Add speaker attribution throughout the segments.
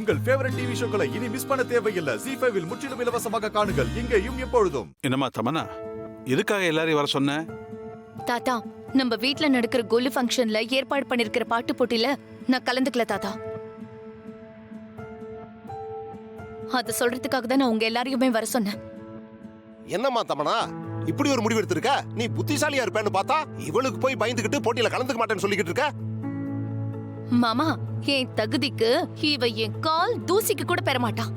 Speaker 1: உங்கள் favourite TV ஷோக்களை இனி miss பண்ண தேவையில்லை. ZEE5 இல் முற்றிலும் இலவசமாக காணுங்கள். இங்கேயும் எப்பொழுதும்.
Speaker 2: என்னம்மா தமன்னா, எதுக்காக எல்லாரையும் வர சொன்ன?
Speaker 3: தாத்தா, நம்ம வீட்ல நடக்கிற கொலு ஃபங்க்ஷன்ல ஏற்பாடு பண்ணிருக்கிற பாட்டு போட்டியில நான் கலந்துக்கல தாத்தா. அத சொல்றதுக்காக தான் நான் உங்க எல்லாரையுமே வர சொன்னேன்.
Speaker 4: என்னம்மா தமனா, இப்படி ஒரு முடிவு எடுத்திருக்க? நீ புத்திசாலியா இருப்பேன்னு பார்த்தா இவளுக்கு போய் பயந்துகிட்டு போட்டியில கலந்துக்க மாட்டேன்னு சொல்லிக்கிட்டு இருக்க.
Speaker 3: மாமா, என் தகுதிக்கு இவ என் கால் தூசிக்கு கூட பெற மாட்டான்.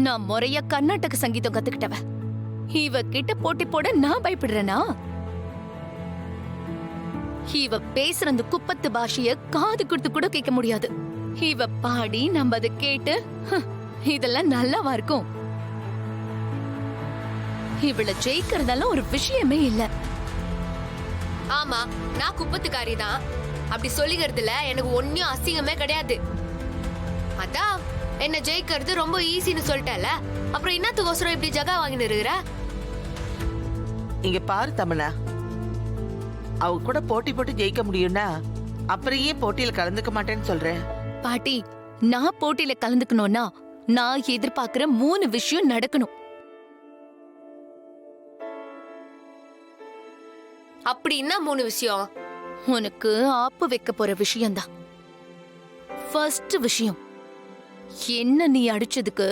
Speaker 3: நான் முறையா கர்நாடக சங்கீதம் கத்துக்கிட்டவ. இவ கிட்ட போட்டி போட நான் பயப்படுறேனா? இவ பேசுற அந்த குப்பத்து பாஷைய காது கொடுத்து கூட கேட்க முடியாது. இவ பாடி நம்ம அதை கேட்டு இதெல்லாம் நல்லாவா இருக்கும்? இவள ஜெயிக்கிறதெல்லாம் ஒரு விஷயமே இல்ல.
Speaker 5: ஆமா, நான் குப்பத்துக்காரி தான். அப்படி சொல்லிக்கிறதுல எனக்கு ஒன்னும் அசிங்கமே கிடையாது. அதான் என்ன ஜெயிக்கிறது ரொம்ப ஈஸின்னு சொல்லிட்டல, அப்புறம் என்னத்துக்கோசரம் இப்படி ஜகா வாங்கிட்டு இருக்கிற?
Speaker 6: இங்க பாரு தமனா, அவ கூட போட்டி போட்டு ஜெயிக்க முடியும்னா அப்புறம் ஏன் போட்டியில கலந்துக்க மாட்டேன்னு சொல்றேன்?
Speaker 3: பாட்டி, நான் போட்டியில கலந்துக்கணும்னா நான் எதிர்பார்க்கிற 3 விஷயம் நடக்கணும்.
Speaker 5: அப்படி என்ன 3 விஷயம்?
Speaker 3: உனக்கு ஆப்பு வைக்க போற விஷயம்தான். ஃபர்ஸ்ட் விஷயம், என்ன நீ அடிச்சதுக்கு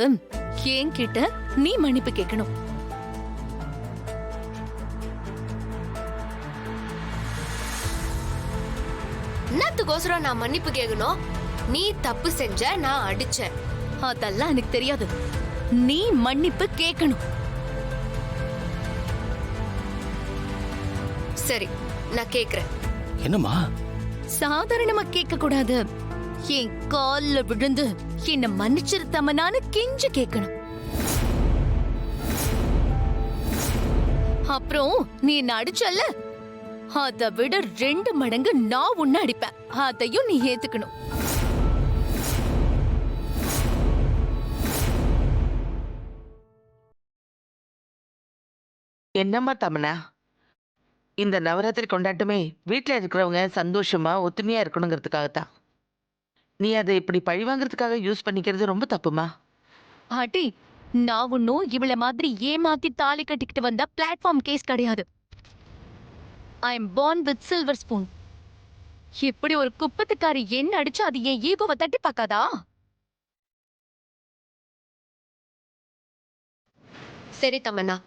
Speaker 3: என்கிட்ட நீ மன்னிப்பு கேட்கணும்.
Speaker 5: என்னத்துக்கோசரம் நான் மன்னிப்பு கேட்கணும்? நீ தப்பு செஞ்ச, நான் அடிச்சேன்.
Speaker 3: அதெல்லாம் எனக்கு தெரியாது. நீ மன்னிப்பு கேட்கணும்.
Speaker 5: சரி, நான் கேக்குறேன்.
Speaker 7: என்னம்மா?
Speaker 3: சாதாரணமா கேட்க கூடாது. என் கால்ல விழுந்து என்ன மன்னிச்சிருத்தமனான்னு கெஞ்சு கேட்கணும். அப்புறம் நீ என்ன அடிச்சல்ல, அதை விட 2 மடங்கு நான் உன்னை அடிப்பேன். அதையும் நீ ஏத்துக்கணும்.
Speaker 6: என்னம்மா தமனா, இந்த நவராத்திரி கொண்டாட்டமே வீட்டுல இருக்கிறவங்க சந்தோஷமா ஒத்துமையா இருக்கணுங்கிறதுக்காகத்தான். நீ அதை இப்படி பழிவாங்கிறதுக்காக யூஸ் பண்ணிக்கிறது ரொம்ப தப்புமா.
Speaker 3: பாட்டி, நான் ஒன்னும் இவள மாதிரி ஏமாத்தி தாலி கட்டிக்கிட்டு வந்தா பிளாட்ஃபார்ம் கேஸ் கிடையாது. I am born with silver spoon. இப்படி ஒரு குப்பத்துக்காரி என்ன அடிச்சு அது என் ஈகோவை தட்டி பார்க்காதா?
Speaker 5: சரி தமன்னா,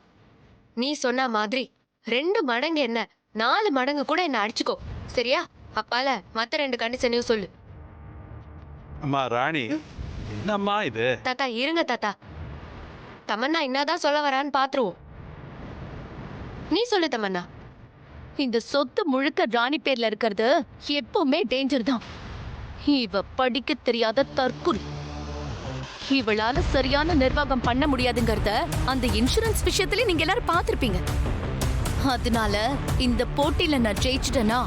Speaker 5: நீ சொன்ன மாதிரி 2 மடங்கு என்ன 4 மடங்கு கூட என்ன அடிச்சுக்கோ, சரியா? அப்பால மத்த 2 கண்டிஷனையும் சொல்லு.
Speaker 2: அம்மா ராணி, என்னம்மா இது?
Speaker 5: தாத்தா இருங்க தாத்தா, தமன்னா என்னதான் சொல்ல வரான்னு பாத்துருவோம். நீ சொல்லு தமன்னா.
Speaker 3: இந்த சொத்து முழுக்க ராணி பேர்ல இருக்கிறது எப்பவுமே டேஞ்சர் தான். இவ படிக்க தெரியாத தற்குறி. இவளால சரியான நிர்வாகம் பண்ண முடியாதுங்கறத அந்த இன்சூரன்ஸ் விஷயத்துல நீங்க எல்லாரும் பாத்திருப்பீங்க. அதனால இந்த போட்டியில நான் ஜெயிச்சிட்டேனா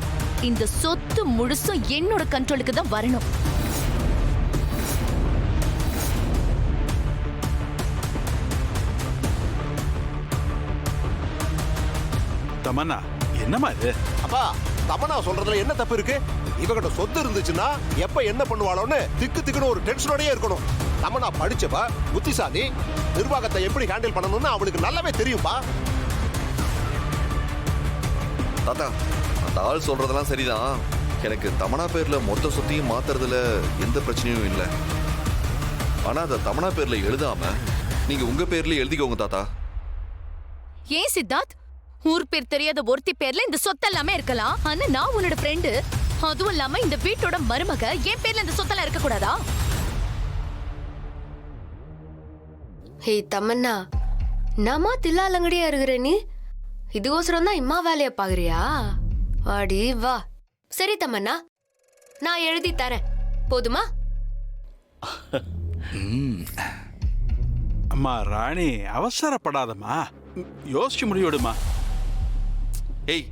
Speaker 3: இந்த சொத்து முழுசும் என்னோட கண்ட்ரோலுக்கு தான் வரணும்.
Speaker 2: தமன்னா, என்னம்மா இது?
Speaker 4: அப்பா, தமனா சொல்றதுல என்ன தப்பு இருக்கு? இவகிட்ட சொத்து இருந்துச்சுன்னா எப்ப என்ன பண்ணுவாளோன்னு திக்குன்னு ஒரு டென்ஷனோடயே இருக்கணும். தமனா படிச்சவ, புத்திசாலி, நிர்வாகத்தை எப்படி ஹேண்டில் பண்ணணும்னு அவளுக்கு நல்லாவே தெரியும்பா.
Speaker 8: தாத்தா, அந்த ஆள் சொல்றதெல்லாம் சரிதான். எனக்கு தமனா பேர்ல மொத்த சொத்தையும் மாத்துறதுல எந்த பிரச்சனையும் இல்லை. ஆனா அதை தமனா பேர்ல எழுதாம நீங்க உங்க பேர்ல எழுதிக்கோங்க தாத்தா.
Speaker 3: ஏன் சித்தார்த், ஊர் பேர் தெரியாத ஒருத்தி பேர்ல இந்த சொத்தெல்லாமே இருக்கலாம். ஆனா நான் உன்னோட ஃப்ரெண்டு, அதுவும் இல்லாம இந்த வீட்டோட மருமக, என் பேர்ல இந்த சொத்தெல்லாம் இருக்க கூடாதா?
Speaker 5: ஹே தமன்னா, நாமா தில்லாலங்கடியா இருக்கிற நீ இதுக்கோசரம் தான் இம்மா வேலைய பாக்குறியா? வாடி வா. சரி தமன்னா, நான் எழுதி தரேன், போதுமா?
Speaker 2: அம்மா ராணி, அவசரப்படாதம்மா, யோசிச்சு முடிவிடுமா.
Speaker 8: ஏய்,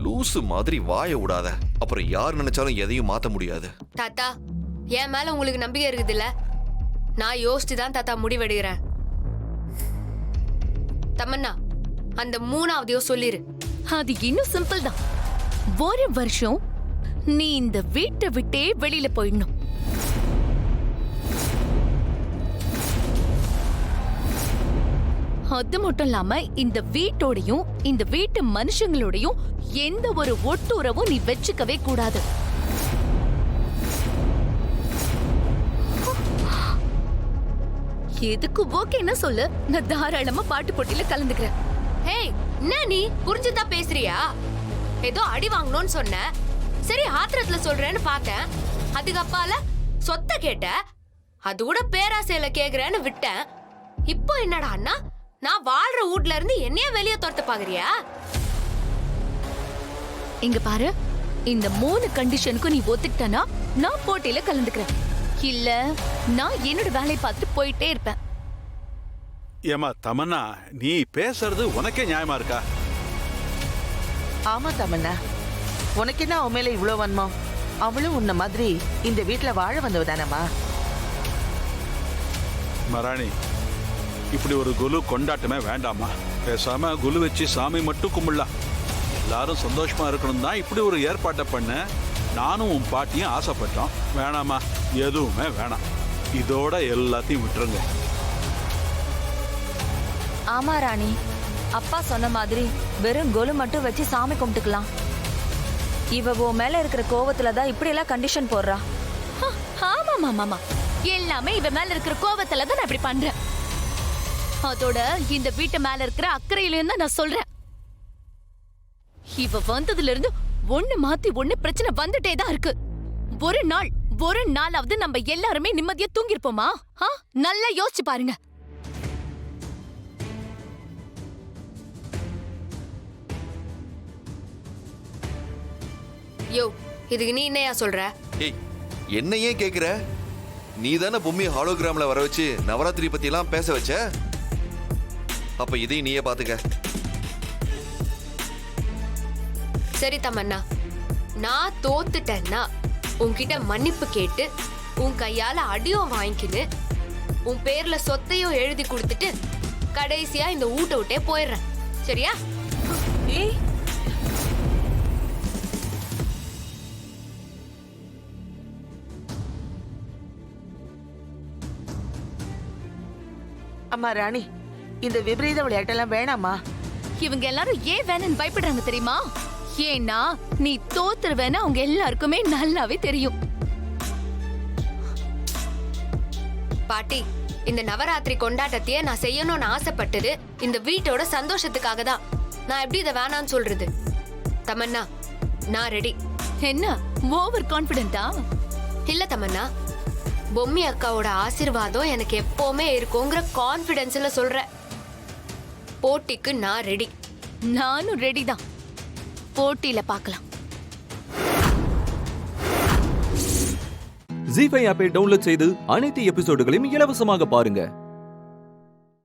Speaker 8: லூசு மாதிரி வாய விடாத. அப்புறம் யார் நினைச்சாலும் எதையும் மாத்த முடியாது.
Speaker 5: தாத்தா, என் மேல உங்களுக்கு நம்பிக்கை இருக்குதுல்ல? நான் யோசிச்சு தான் தாத்தா முடிவெடுக்கிறேன். தமன்னா, அந்த 3ஆவதையோ சொல்லிரு.
Speaker 3: அது இன்னும் சிம்பிள் தான். 1 வருஷம் நீ இந்த வீட்டை விட்டே வெளியில போயிடணும். அது மட்டும் இல்லாம இந்த வீட்டோடையும் இந்த வீட்டு மனுஷங்களோடையும் எந்த ஒரு ஒட்டுறவும் நீ வச்சுக்கவே கூடாது. எதுக்கு ஓகேன்னா சொல்லு, நான் தாராளமா பாட்டு போட்டியில கலந்துக்கிறேன்.
Speaker 5: ஹேய், என்ன நீ புரிஞ்சுதான் பேசுறியா? ஏதோ அடி வாங்கணும்னு சொன்ன, சரி ஆத்திரத்துல சொல்றேன்னு பார்த்தேன். அதுக்கு அப்பால சொத்த கேட்ட, அது கூட பேராசையில கேக்குறேன்னு விட்டேன். இப்போ என்னடா அண்ணா, நான் வாழ்ற வீட்ல இருந்து என்னைய வெளியே துரத்த பாக்குறியா?
Speaker 3: இங்க பாரு, இந்த 3 கண்டிஷனுக்கும் நீ ஒத்துக்கிட்டனா நான் போட்டியில கலந்துக்கிறேன். இல்ல நான் என்னோட வேலையை பார்த்துட்டு போயிட்டே இருப்பேன்.
Speaker 2: ஏமா தமன்னா, நீ பேசுறது உனக்கே நியாயமா இருக்கா?
Speaker 6: ஆமா தமன்னா, உனக்கு என்ன அவன் மேல இவ்வளவு வன்மம்? அவளும் உன்ன மாதிரி இந்த வீட்டுல வாழ வந்தவ தானம்மா.
Speaker 2: மராணி, இப்படி ஒரு குலு கொண்டாட்டமே வேண்டாமா? பேசாம குலு வச்சு சாமி மட்டும் கும்பிடலாம். எல்லாரும் சந்தோஷமா இருக்கணும் தான் இப்படி ஒரு ஏற்பாட்டை பண்ண நானும் உன் பாட்டியும் ஆசைப்பட்டோம். வேணாமா, எதுவுமே வேணாம். இதோட எல்லாத்தையும் விட்டுருங்க.
Speaker 7: ஆமா ராணி, அப்பா சொன்ன மாதிரி வெறும் கொலு மட்டும் வச்சு சாமி கும்பிட்டுக்கலாம். இவ உன் மேல இருக்கிற கோவத்துல தான் இப்படி எல்லாம் கண்டிஷன் போடுறா.
Speaker 3: ஆமா மாமா, எல்லாமே இவ மேல இருக்கிற கோவத்துல தான் நான் இப்படி பண்றேன். அதோட இந்த வீட்டு மேல இருக்கிற அக்கறையிலையும் தான் நான் சொல்றேன். இவ வந்ததுல இருந்து ஒண்ணு மாத்தி ஒண்ணு பிரச்சனை வந்துட்டே தான் இருக்கு. ஒரு நாளாவது நம்ம எல்லாருமே நிம்மதியா தூங்கிருப்போமா? நல்லா யோசிச்சு பாருங்க.
Speaker 5: யோ, இதுக்கு நீ என்னையா சொல்ற?
Speaker 8: ஏய், என்ன ஏன் கேக்குற? நீ தானே பொம்மையை ஹாலோகிராம்ல வர வச்சு நவராத்திரி பத்தி எல்லாம் பேச வச்ச. அப்ப இதையும் நீயே பாத்துக்க.
Speaker 5: சரி தமன்னா, நான் தோத்துட்டேன்னா உன்கிட்ட மன்னிப்பு கேட்டு உன் கையால அடியும் வாங்கிக்கின்னு உன் பேர்ல சொத்தையும் எழுதி கொடுத்துட்டு கடைசியா இந்த வீட்டை விட்டே போயிடுறேன். சரியா?
Speaker 7: ஏய்,
Speaker 6: அம்மா ராணி, இந்த விபரீத விளையாட்டெல்லாம் வேணாமா?
Speaker 3: இவங்க எல்லாரும் ஏன் வேணும்னு பயப்படுறாங்க தெரியுமா? ஏன்னா நீ தோத்துருவேன்னு அவங்க எல்லாருக்குமே நல்லாவே தெரியும்.
Speaker 5: பாட்டி, இந்த நவராத்திரி கொண்டாட்டத்தையே நான் செய்யணும்னு ஆசைப்பட்டது இந்த வீட்டோட சந்தோஷத்துக்காக தான். நான் எப்படி இதை வேணான்னு சொல்றது? தமன்னா, நான் ரெடி.
Speaker 3: என்ன ஓவர் கான்ஃபிடென்ட்டா?
Speaker 5: இல்ல தமன்னா, பொம்மி அக்காவோட ஆசீர்வாதம் எனக்கு எப்பவுமே இருக்குங்கிற கான்ஃபிடென்ஸ்ல சொல்றேன். போட்டிக்கு நான் ரெடி.
Speaker 3: நானும் ரெடி தான். போட்டியில பார்க்கலாம்.
Speaker 9: ஜீ5 ஆப்பை டவுன்லோட் செய்து அனைத்து எபிசோடுகளையும் இலவசமாக பாருங்க.